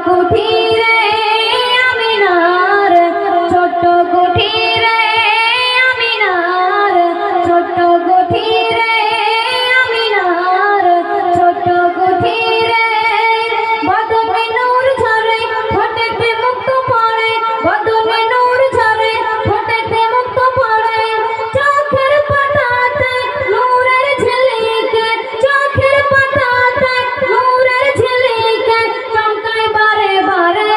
কুঠিরে আমিনার ছোট্ট কুঠিরে আমিনার ছোট্ট কুঠিরে আমিনার ছোট্ট কুঠিরে বদনে নূর ঝরে ফোটেতে মুক্ত পড়ে বদনে নূর ঝরে ফোটেতে মুক্ত পড়ে চোখের পাতাতে নূরের ঝিলিকে চোখের পাতাতে নূরের ঝিলিকে চমকায় বারে বারে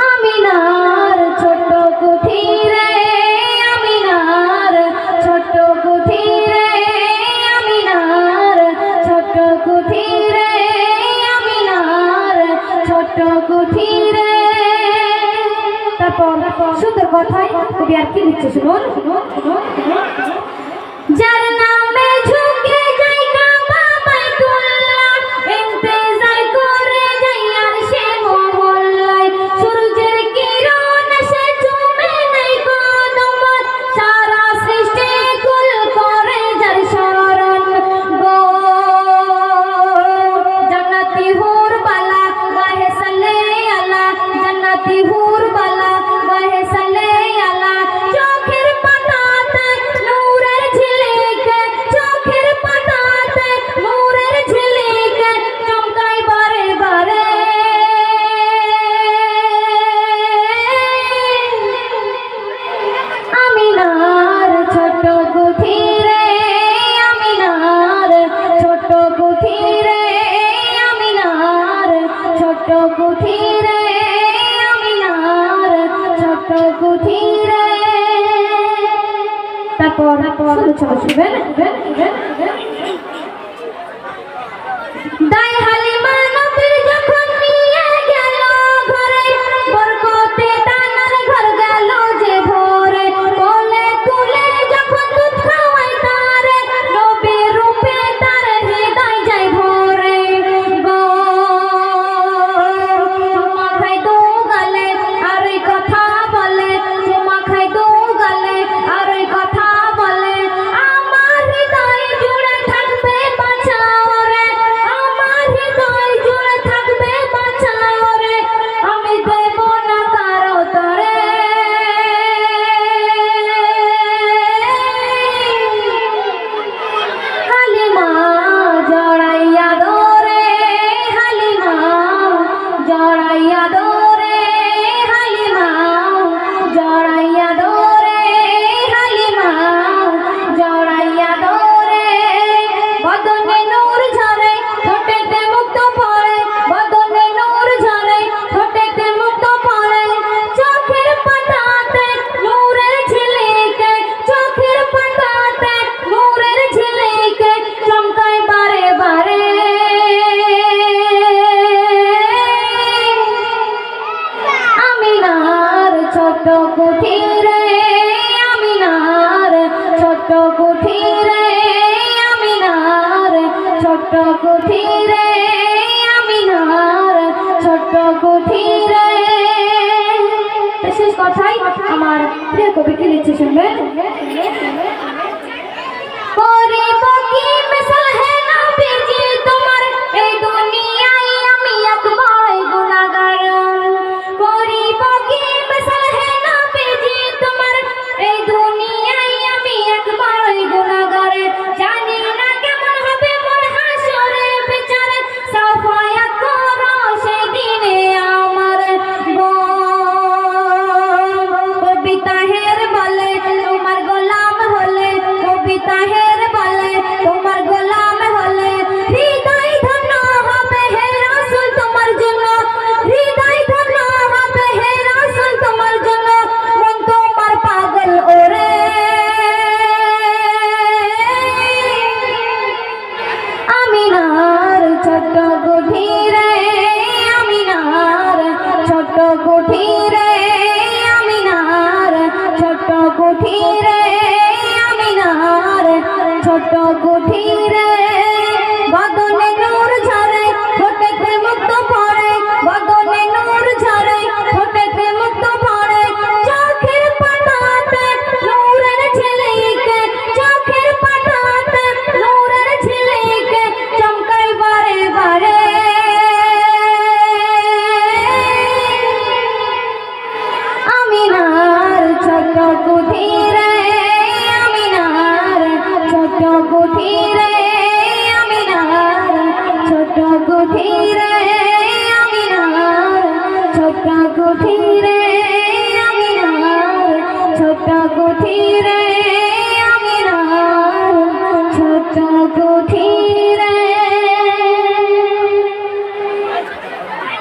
আমিনার ছোট্ট কুঠিরে আমিনার ছোট্ট কুঠিরে আমিনার ছোট্ট কুঠিরে আমিনার ছোট্ট কুঠিরে। তারপর সুন্দর কথায় কবি আর কি লিখছে শুনুন। যার নামে ঝুঁকে যাই কাবা বাইতুল্লাহ ইন্তেজার করে যাই আর সে মহল্লায় সূর্যের কিরণ সে চুমে নেই কদম সারা সৃষ্টি কুল করে যার শরণ গো জান্নাতি হুর বালা গাহে সালে আলা জান্নাতি হুর বালা গাহে সালে আলা চোখের পাতাতে নূরের ঝিলিকে চোখের পাতাতে নূরের ঝিলিকে চমকায় বারে বারে আমিনার ছোট্ট কুঠিরে আমিনার ছোট্ট কুঠিরে আমিনার ছোট্ট কুঠিরে আমিনার ছোট্ট কুঠিরে। তারপর শুনবেন দাই হালিমা নবীর যখন নিয়ে গেল ঘরে বরকতে দানার ঘর গেল যে ভরে কোলে তুলে যখন দুধ খাওয়াই তারে নবীর রূপে তার হৃদয় যায় ভরে গো চুমা খাই দু গালে আর ওই কথা বলে চুমা খাই দু গালে আর ওই কথা বলে আমার হৃদয় জুড়ে থাকবে বাঁচাও রে আমার হৃদয় জুড়ে থাকবে বাঁচাও রে আমি দেব না কারো তরে হালিমা জড়াইয়া দোরে হালিমা জড়াইয়া দোরে হালিমা জড়াইয়া দোরে হালিমা জড়াইয়া দোরে বদনে নূর ঝরে ফোটেতে মুক্ত পড়ে বদনে নূর ঝরে ফোটেতে মুক্ত পড়ে চোখের পাতাতে নূরের ঝিলিকে চোখের পাতাতে নূরের ঝিলিকে চমকায় বারে বারে আমিনার ছোট্ট কুঠিরে আমিনার ছোট্ট কুঠিরে আমিনার ছোট্ট কুঠিরে আমিনার ছোট্ট কুঠিরে। শেষ কথাই আমার প্রিয় কবি কি লিখছে শুনবেন। করিব কি মিসাল হে নবীজি তোমার এই দুনিয়ায় আমি এক বড় গুনাহগার করিব কি মিসাল হে নবীজি তোমার এই দুনিয়ায় আমি এক বড় গুনাহগার জানি না কেমন হবে মোর হাসরে বিচার সাফায়াত করো সেই দিনে আমার গো কবিতা হের বলে তোমার গোলাম হলে কবিতা হের বলে তোমার গোলাম হলে হৃদয় ধন্য হবে হে রাসূল তোমার জন্য হৃদয় ধন্য হবে হে রাসূল তোমার জন্য মন তোমার পাগল ওরে আমিনার ছোট্ট কুঠিরে আমিনার ছোট্ট কুঠিরে আমিনার ছোট্ট কুঠিরে আমিনার ছোট্ট কুঠিরে বদনে নূর ঝরে ফোটেতে মুক্ত পড়ে বদনে নূর ঝরে ফোটেতে মুক্ত পড়ে চোখের পাতাতে নূরের ঝিলিকে চোখের পাতাতে নূরের ঝিলিকে গুথিরে আমিনার ছোট্ট গুথিরে আমিনার ছোট্ট